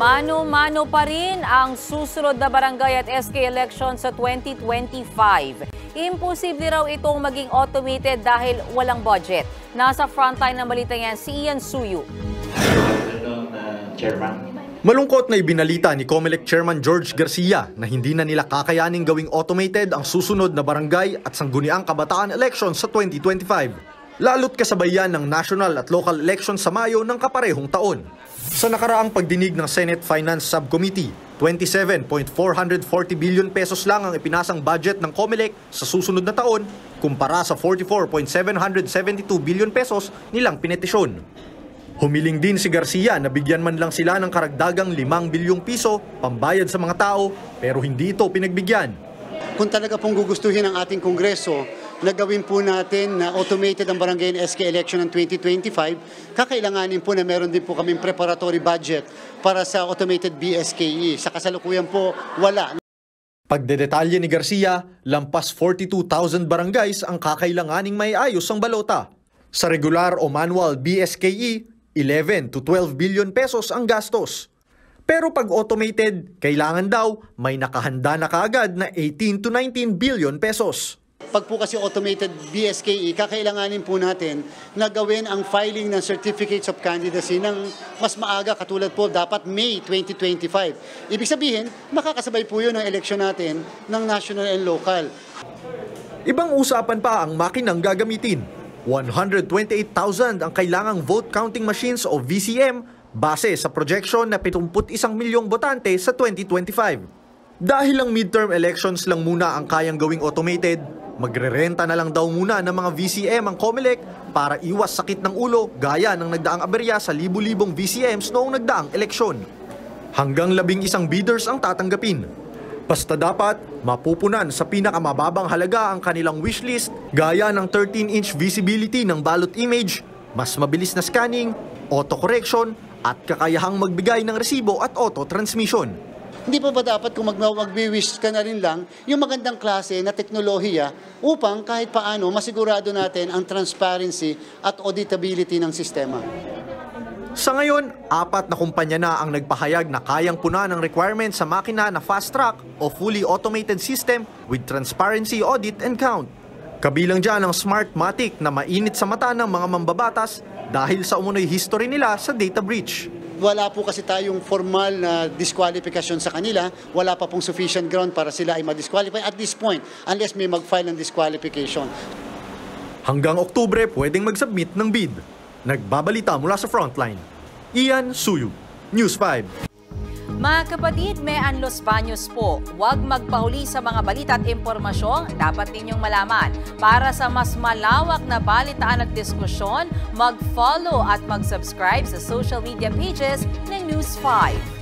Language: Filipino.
Mano-mano pa rin ang susunod na barangay at SK election sa 2025. Imposible raw itong maging automated dahil walang budget. Nasa frontline ng balita yan si Ian Suyu. Malungkot na ibinalita ni COMELEC Chairman George Garcia na hindi na nila kakayaning gawing automated ang susunod na barangay at sangguniang kabataan election sa 2025. Lalo't kasabay yan ng national at local election sa Mayo ng kaparehong taon. Sa nakaraang pagdinig ng Senate Finance Subcommittee, 27.440 billion pesos lang ang ipinasang budget ng COMELEC sa susunod na taon kumpara sa 44.772 billion pesos nilang pinetisyon. Humiling din si Garcia na bigyan man lang sila ng karagdagang 5 bilyong piso pambayad sa mga tao pero hindi ito pinagbigyan. Kung talaga pong gugustuhin ng ating Kongreso na gawin po natin na automated ang barangay and SK election ng 2025, kakailanganin po na meron din po kaming preparatory budget para sa automated BSKE. Sa kasalukuyan po, wala. Pagdedetalye ni Garcia, lampas 42,000 barangays ang kakailanganing may ayos ang balota. Sa regular o manual BSKE, 11 to 12 billion pesos ang gastos. Pero pag automated, kailangan daw may nakahanda na kaagad na 18 to 19 billion pesos. Pag po kasi automated BSKE, kakailanganin po natin na gawin ang filing ng Certificates of Candidacy ng mas maaga, katulad po dapat May 2025. Ibig sabihin, makakasabay po yun ang eleksyon natin ng national and local. Ibang usapan pa ang makinang gagamitin. 128,000 ang kailangang vote counting machines o VCM base sa projection na 71 milyong botante sa 2025. Dahil ang midterm elections lang muna ang kayang gawing automated, magrerenta na lang daw muna ng mga VCM ang COMELEC para iwas sakit ng ulo gaya ng nagdaang aberya sa libu-libong VCMs noong nagdaang eleksyon. Hanggang 11 bidders ang tatanggapin. Basta dapat mapupunan sa pinakamababang halaga ang kanilang wishlist gaya ng 13-inch visibility ng ballot image, mas mabilis na scanning, auto-correction at kakayahang magbigay ng resibo at auto-transmission. Hindi pa ba dapat kung mag-wish ka na rin lang yung magandang klase na teknolohiya upang kahit paano masigurado natin ang transparency at auditability ng sistema? Sa ngayon, 4 na kumpanya na ang nagpahayag na kayang puna ng requirement sa makina na fast track o fully automated system with transparency audit and count. Kabilang dyan ang Smartmatic na mainit sa mata ng mga mambabatas dahil sa umunoy history nila sa data breach. Wala po kasi tayong formal na disqualification sa kanila. Wala pa pong sufficient ground para sila ay ma-disqualify at this point unless may mag-file ng disqualification. Hanggang Oktubre, pwedeng mag-submit ng bid. Nagbabalita mula sa Frontline. Ian Suyu, News 5. Mga kapatid, may Los Baños po. Huwag magpahuli sa mga balita at impormasyong dapat ninyong malaman. Para sa mas malawak na balitaan at diskusyon, mag-follow at mag-subscribe sa social media pages ng News 5.